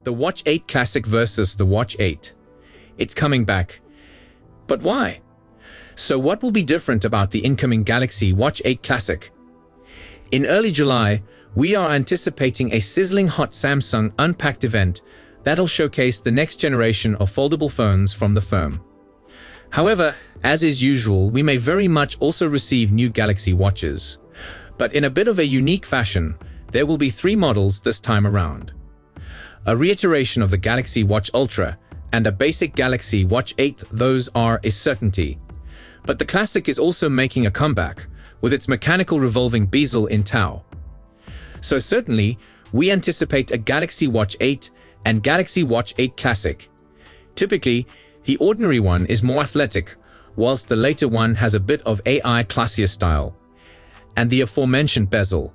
The Watch 8 Classic versus the Watch 8. It's coming back. But why? So what will be different about the incoming Galaxy Watch 8 Classic? In early July, we are anticipating a sizzling hot Samsung Unpacked event that'll showcase the next generation of foldable phones from the firm. However, as is usual, we may very much also receive new Galaxy Watches. But in a bit of a unique fashion, there will be 3 models this time around. A reiteration of the Galaxy Watch Ultra and a basic Galaxy Watch 8, those are a certainty. But the Classic is also making a comeback with its mechanical revolving bezel in tau. So certainly, we anticipate a Galaxy Watch 8 and Galaxy Watch 8 Classic. Typically, the ordinary one is more athletic, whilst the later one has a bit of AI classier style, and the aforementioned bezel.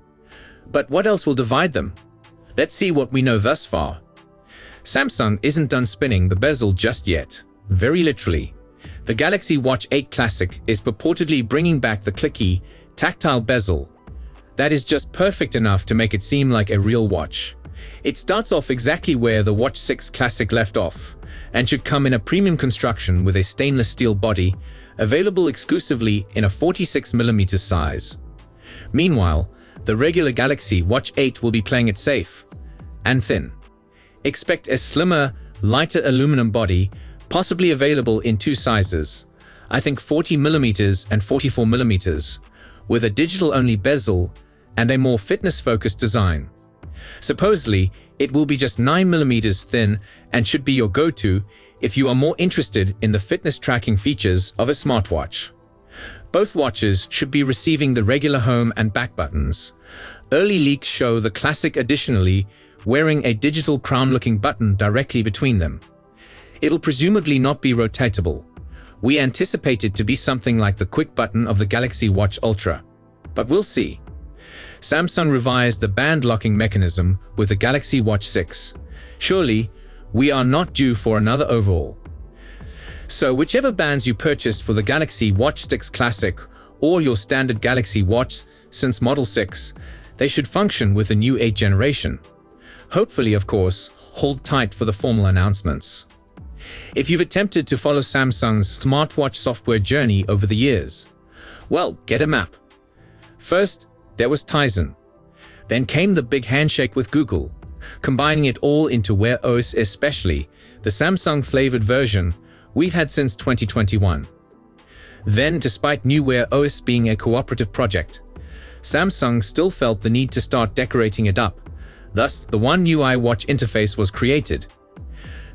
But what else will divide them? Let's see what we know thus far. Samsung isn't done spinning the bezel just yet. Very literally. The Galaxy Watch 8 Classic is purportedly bringing back the clicky, tactile bezel. That is just perfect enough to make it seem like a real watch. It starts off exactly where the Watch 6 Classic left off, and should come in a premium construction with a stainless steel body, available exclusively in a 46mm size. Meanwhile, the regular Galaxy Watch 8 will be playing it safe and thin. Expect a slimmer, lighter aluminum body, possibly available in 2 sizes, I think 40mm and 44mm, with a digital-only bezel and a more fitness-focused design. Supposedly, it will be just 9mm thin and should be your go-to if you are more interested in the fitness tracking features of a smartwatch. Both watches should be receiving the regular home and back buttons. Early leaks show the Classic additionally wearing a digital crown-looking button directly between them. It'll presumably not be rotatable. We anticipate it to be something like the quick button of the Galaxy Watch Ultra. But we'll see. Samsung revised the band locking mechanism with the Galaxy Watch 6. Surely, we are not due for another overhaul. So whichever bands you purchased for the Galaxy Watch 6 Classic or your standard Galaxy Watch since Model 6, they should function with the new 8th generation. Hopefully, of course, hold tight for the formal announcements. If you've attempted to follow Samsung's smartwatch software journey over the years, well, get a map. First, there was Tizen. Then came the big handshake with Google, combining it all into Wear OS, especially the Samsung-flavored version we've had since 2021. Then, despite new Wear OS being a cooperative project, Samsung still felt the need to start decorating it up. Thus, the One UI Watch interface was created.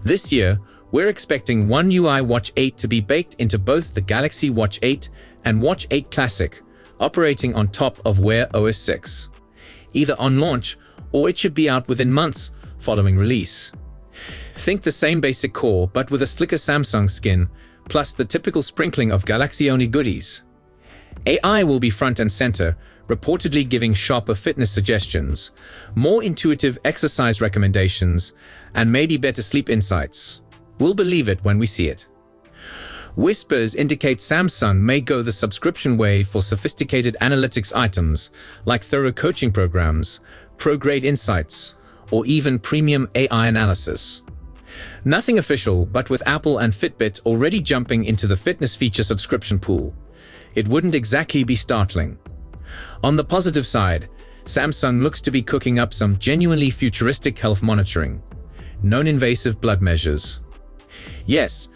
This year, we're expecting One UI Watch 8 to be baked into both the Galaxy Watch 8 and Watch 8 Classic, operating on top of Wear OS 6. Either on launch, or it should be out within months following release. Think the same basic core, but with a slicker Samsung skin, plus the typical sprinkling of Galaxy-only goodies. AI will be front and center, reportedly giving sharper fitness suggestions, more intuitive exercise recommendations, and maybe better sleep insights. We'll believe it when we see it. Whispers indicate Samsung may go the subscription way for sophisticated analytics items like thorough coaching programs, pro-grade insights, or even premium AI analysis. Nothing official, but with Apple and Fitbit already jumping into the fitness feature subscription pool, it wouldn't exactly be startling. On the positive side, Samsung looks to be cooking up some genuinely futuristic health monitoring, non-invasive blood measures. Yes,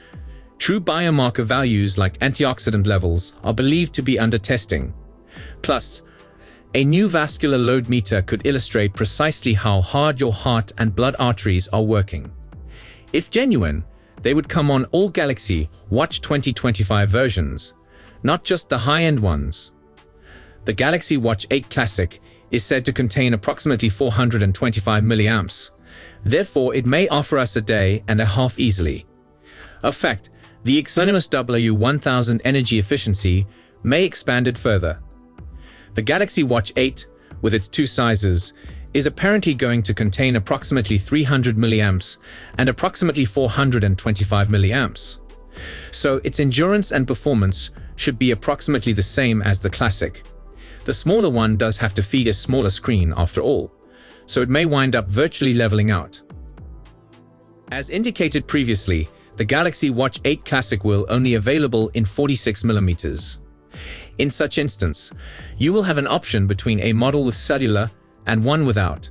true biomarker values like antioxidant levels are believed to be under testing. Plus, a new vascular load meter could illustrate precisely how hard your heart and blood arteries are working. If genuine, they would come on all Galaxy Watch 2025 versions, not just the high-end ones. The Galaxy Watch 8 Classic is said to contain approximately 425 milliamps. Therefore, it may offer us a day and a half easily. In fact, the Exynos W1000 energy efficiency may expand it further. The Galaxy Watch 8, with its 2 sizes, is apparently going to contain approximately 300 milliamps and approximately 425 milliamps. So its endurance and performance should be approximately the same as the Classic. The smaller one does have to feed a smaller screen after all, so it may wind up virtually leveling out. As indicated previously, the Galaxy Watch 8 Classic will only available in 46mm. In such instance, you will have an option between a model with cellular and one without.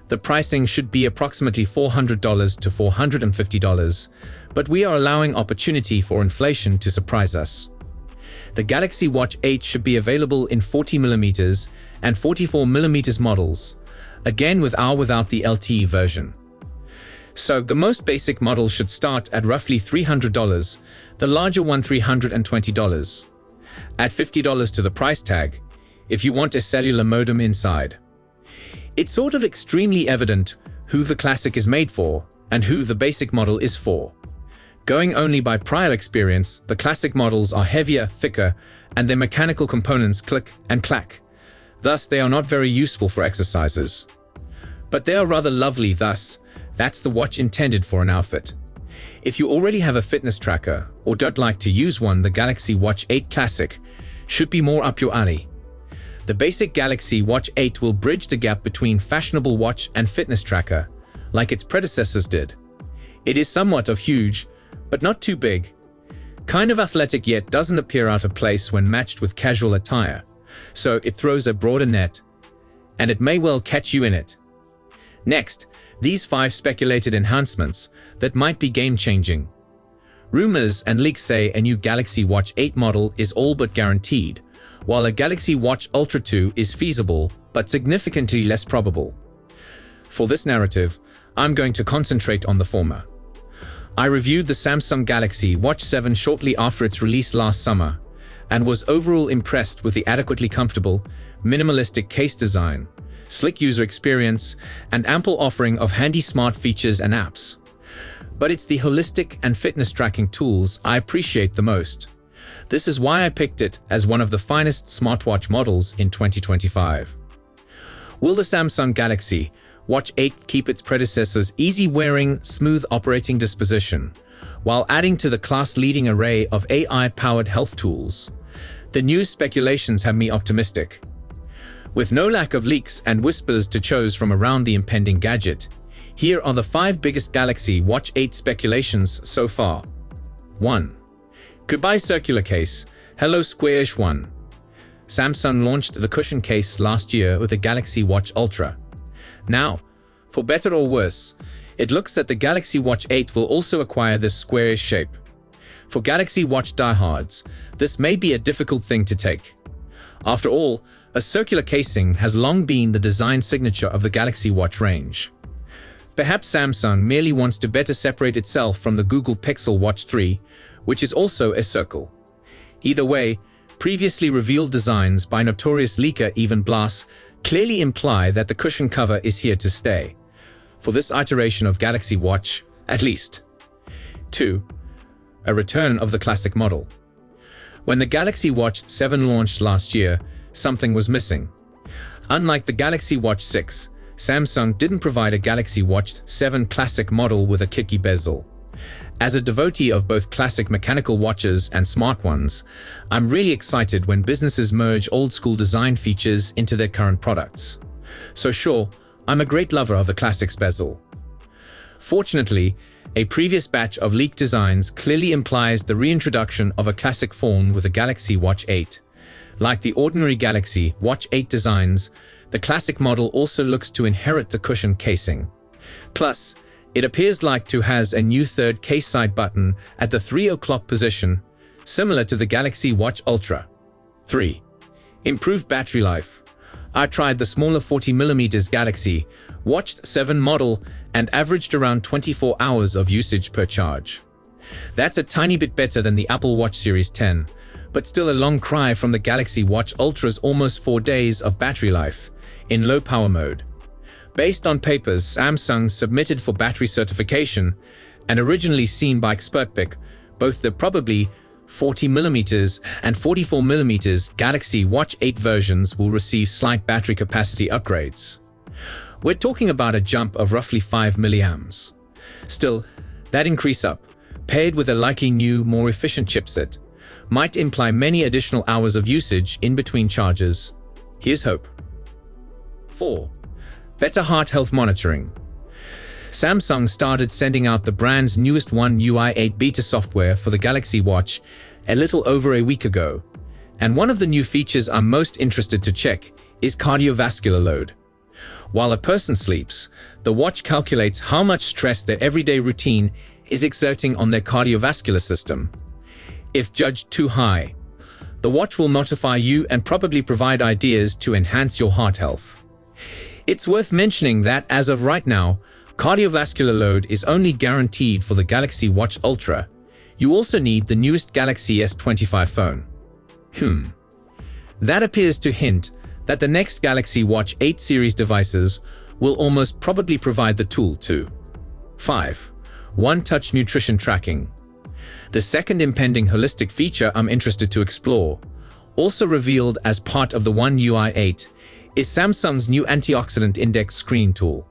The pricing should be approximately $400 to $450, but we are allowing opportunity for inflation to surprise us. The Galaxy Watch 8 should be available in 40mm and 44mm models, again with or without the LTE version. So the most basic model should start at roughly $300, the larger one $320. Add $50 to the price tag if you want a cellular modem inside. It's sort of extremely evident who the Classic is made for and who the basic model is for. Going only by prior experience, the Classic models are heavier, thicker, and their mechanical components click and clack. Thus, they are not very useful for exercises. But they are rather lovely, thus, that's the watch intended for an outfit. If you already have a fitness tracker or don't like to use one, the Galaxy Watch 8 Classic should be more up your alley. The basic Galaxy Watch 8 will bridge the gap between fashionable watch and fitness tracker, like its predecessors did. It is somewhat of huge, but not too big. Kind of athletic, yet doesn't appear out of place when matched with casual attire, so it throws a broader net, and it may well catch you in it. Next, these 5 speculated enhancements that might be game-changing. Rumors and leaks say a new Galaxy Watch 8 model is all but guaranteed, while a Galaxy Watch Ultra 2 is feasible but significantly less probable. For this narrative, I'm going to concentrate on the former. I reviewed the Samsung Galaxy Watch 7 shortly after its release last summer, and was overall impressed with the adequately comfortable, minimalistic case design, slick user experience, and ample offering of handy smart features and apps. But it's the holistic and fitness tracking tools I appreciate the most. This is why I picked it as one of the finest smartwatch models in 2025. Will the Samsung Galaxy Watch 8 keep its predecessor's easy-wearing, smooth operating disposition, while adding to the class-leading array of AI-powered health tools? The news speculations have me optimistic. With no lack of leaks and whispers to choose from around the impending gadget, here are the 5 biggest Galaxy Watch 8 speculations so far. 1. Goodbye circular case, hello squarish one. Samsung launched the cushion case last year with the Galaxy Watch Ultra. Now, for better or worse, it looks that the Galaxy Watch 8 will also acquire this squarish shape. For Galaxy Watch diehards, this may be a difficult thing to take. After all, a circular casing has long been the design signature of the Galaxy Watch range. Perhaps Samsung merely wants to better separate itself from the Google Pixel Watch 3, which is also a circle. Either way, previously revealed designs by notorious leaker Evan Blass clearly imply that the cushion cover is here to stay, for this iteration of Galaxy Watch, at least. 2. A return of the classic model. When the Galaxy Watch 7 launched last year, something was missing. Unlike the Galaxy Watch 6, Samsung didn't provide a Galaxy Watch 7 Classic model with a kicky bezel. As a devotee of both classic mechanical watches and smart ones, I'm really excited when businesses merge old-school design features into their current products. So sure, I'm a great lover of the Classic's bezel. Fortunately, a previous batch of leaked designs clearly implies the reintroduction of a classic phone with a Galaxy Watch 8. Like the ordinary Galaxy Watch 8 designs, the classic model also looks to inherit the cushion casing. Plus, it appears like to has a new third case side button at the 3 o'clock position, similar to the Galaxy Watch Ultra. 3. Improved battery life. I tried the smaller 40mm Galaxy Watch 7 model and averaged around 24 hours of usage per charge. That's a tiny bit better than the Apple Watch Series 10, but still a long cry from the Galaxy Watch Ultra's almost 4 days of battery life in low power mode. Based on papers Samsung submitted for battery certification and originally seen by ExpertPick, both the probably 40mm and 44mm Galaxy Watch 8 versions will receive slight battery capacity upgrades. We're talking about a jump of roughly 5 milliamps. Still, that increase up, paired with a likely new, more efficient chipset, might imply many additional hours of usage in between charges. Here's hope. 4. Better heart health monitoring. Samsung started sending out the brand's newest One UI 8 beta software for the Galaxy Watch a little over a week ago. And one of the new features I'm most interested to check is cardiovascular load. While a person sleeps, the watch calculates how much stress their everyday routine is exerting on their cardiovascular system. If judged too high, the watch will notify you and probably provide ideas to enhance your heart health. It's worth mentioning that as of right now, cardiovascular load is only guaranteed for the Galaxy Watch Ultra. You also need the newest Galaxy S25 phone. That appears to hint that the next Galaxy Watch 8 series devices will almost probably provide the tool too. 5. One-touch nutrition tracking. The second impending holistic feature I'm interested to explore, also revealed as part of the One UI 8, is Samsung's new antioxidant index screen tool.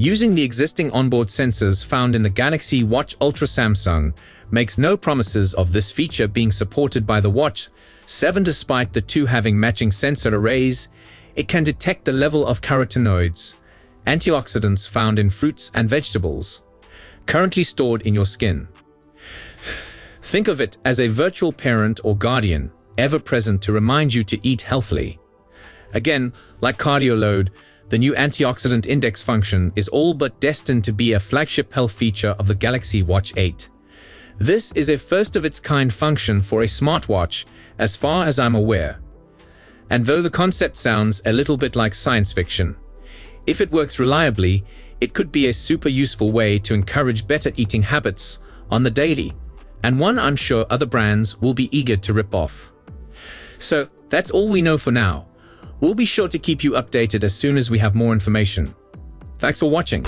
Using the existing onboard sensors found in the Galaxy Watch Ultra, Samsung makes no promises of this feature being supported by the Watch 7. Despite the two having matching sensor arrays, it can detect the level of carotenoids, antioxidants found in fruits and vegetables, currently stored in your skin. Think of it as a virtual parent or guardian, ever present to remind you to eat healthily. Again, like cardio load, the new antioxidant index function is all but destined to be a flagship health feature of the Galaxy Watch 8. This is a first-of-its-kind function for a smartwatch, as far as I'm aware. And though the concept sounds a little bit like science fiction, if it works reliably, it could be a super useful way to encourage better eating habits on the daily, and one I'm sure other brands will be eager to rip off. So that's all we know for now. We'll be sure to keep you updated as soon as we have more information. Thanks for watching.